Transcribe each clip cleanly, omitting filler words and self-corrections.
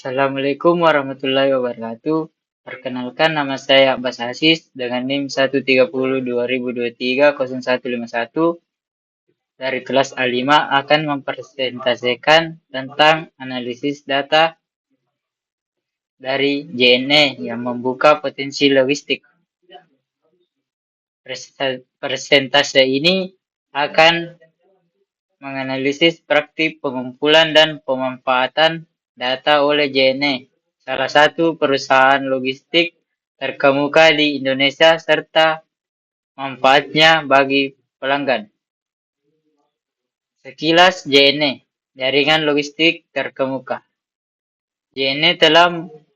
Assalamualaikum warahmatullahi wabarakatuh. Perkenalkan nama saya Abbas Aziz dengan NIM 130-2023-0151 dari kelas A5 akan mempresentasikan tentang analisis data dari JNE yang membuka potensi logistik. Presentase ini akan menganalisis praktik pengumpulan dan pemanfaatan data oleh JNE, salah satu perusahaan logistik terkemuka di Indonesia serta manfaatnya bagi pelanggan. Sekilas JNE, jaringan logistik terkemuka. JNE telah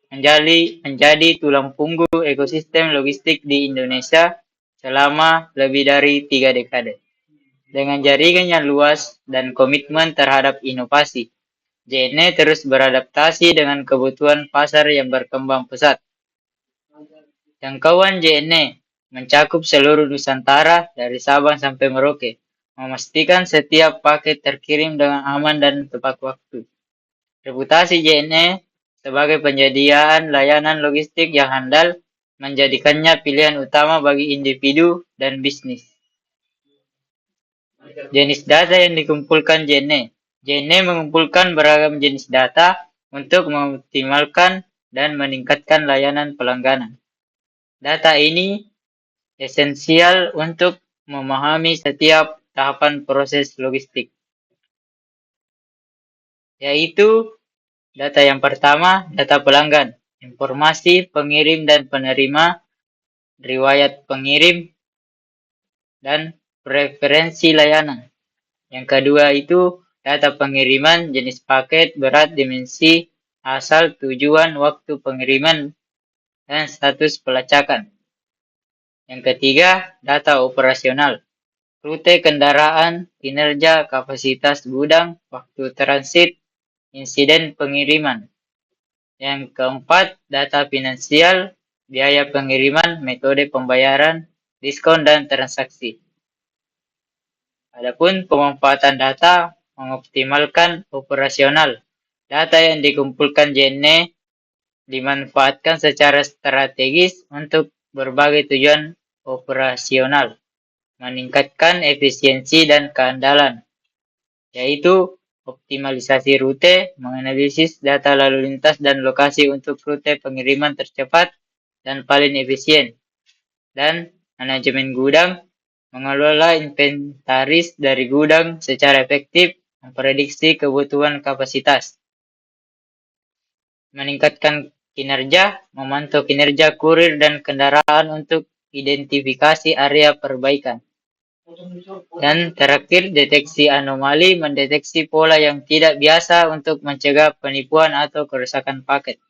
menjadi tulang punggung ekosistem logistik di Indonesia selama lebih dari 3 dekade. Dengan jaringan yang luas dan komitmen terhadap inovasi, JNE terus beradaptasi dengan kebutuhan pasar yang berkembang pesat. Jangkauan JNE mencakup seluruh Nusantara dari Sabang sampai Merauke, memastikan setiap paket terkirim dengan aman dan tepat waktu. Reputasi JNE sebagai penyediaan layanan logistik yang handal menjadikannya pilihan utama bagi individu dan bisnis. Jenis data yang dikumpulkan JNE. JNE mengumpulkan beragam jenis data untuk mengoptimalkan dan meningkatkan layanan pelanggan. Data ini esensial untuk memahami setiap tahapan proses logistik, yaitu data yang pertama, data pelanggan, informasi pengirim dan penerima, riwayat pengirim, dan preferensi layanan. Yang kedua itu data pengiriman, jenis paket, berat, dimensi, asal, tujuan, waktu pengiriman, dan status pelacakan. Yang ketiga, data operasional, rute kendaraan, kinerja, kapasitas gudang, waktu transit, insiden pengiriman. Yang keempat, data finansial, biaya pengiriman, metode pembayaran, diskon, dan transaksi. Adapun pemanfaatan data mengoptimalkan operasional. Data yang dikumpulkan JNE dimanfaatkan secara strategis untuk berbagai tujuan operasional, meningkatkan efisiensi dan keandalan, yaitu optimalisasi rute, menganalisis data lalu lintas dan lokasi untuk rute pengiriman tercepat dan paling efisien, dan manajemen gudang, mengelola inventaris dari gudang secara efektif, memprediksi kebutuhan kapasitas, meningkatkan kinerja, memantau kinerja kurir dan kendaraan untuk identifikasi area perbaikan. Dan terakhir, deteksi anomali, mendeteksi pola yang tidak biasa untuk mencegah penipuan atau kerusakan paket.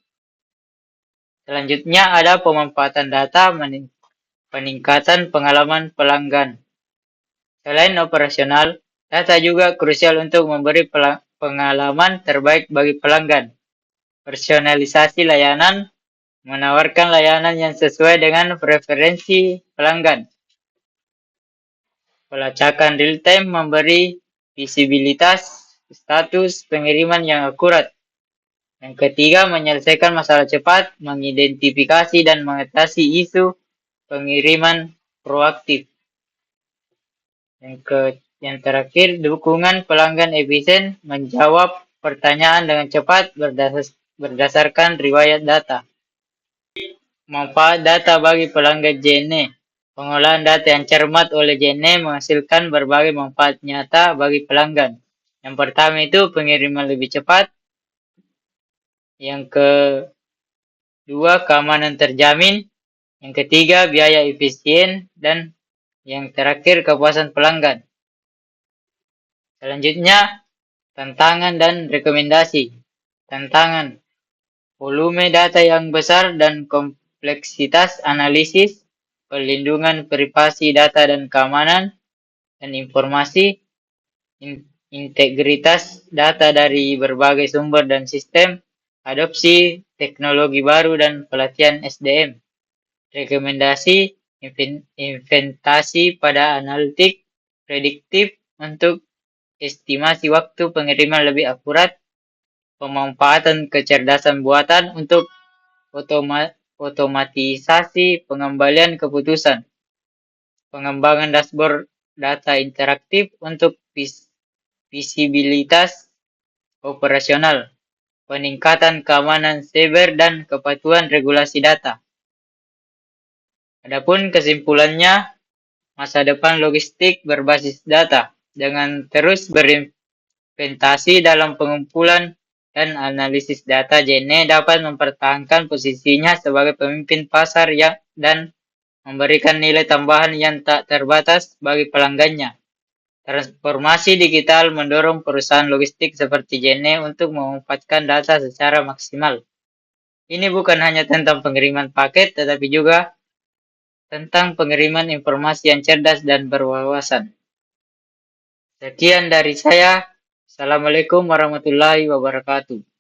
Selanjutnya ada pemanfaatan data, peningkatan pengalaman pelanggan. Selain operasional, data juga krusial untuk memberi pengalaman terbaik bagi pelanggan. Personalisasi layanan, menawarkan layanan yang sesuai dengan preferensi pelanggan. Pelacakan real-time memberi visibilitas status pengiriman yang akurat. Yang ketiga, menyelesaikan masalah cepat, mengidentifikasi dan mengatasi isu pengiriman proaktif. Yang terakhir, dukungan pelanggan efisien, menjawab pertanyaan dengan cepat berdasarkan riwayat data. Manfaat data bagi pelanggan JNE. Pengolahan data yang cermat oleh JNE menghasilkan berbagai manfaat nyata bagi pelanggan. Yang pertama itu pengiriman lebih cepat. Yang kedua, keamanan terjamin. Yang ketiga, biaya efisien. Dan yang terakhir, kepuasan pelanggan. Selanjutnya, tantangan dan rekomendasi. Tantangan, volume data yang besar dan kompleksitas analisis, perlindungan privasi data dan keamanan, dan informasi, integritas data dari berbagai sumber dan sistem, adopsi teknologi baru dan pelatihan SDM. Rekomendasi, inventasi pada analitik prediktif untuk estimasi waktu pengiriman lebih akurat, pemanfaatan kecerdasan buatan untuk otomatisasi pengembalian keputusan, pengembangan dashboard data interaktif untuk visibilitas operasional, peningkatan keamanan siber dan kepatuhan regulasi data. Adapun kesimpulannya, masa depan logistik berbasis data dengan terus berinvestasi dalam pengumpulan dan analisis data, JNE dapat mempertahankan posisinya sebagai pemimpin pasar dan memberikan nilai tambahan yang tak terbatas bagi pelanggannya. Transformasi digital mendorong perusahaan logistik seperti JNE untuk memanfaatkan data secara maksimal. Ini bukan hanya tentang pengiriman paket, tetapi juga tentang pengiriman informasi yang cerdas dan berwawasan. Sekian dari saya. Assalamualaikum warahmatullahi wabarakatuh.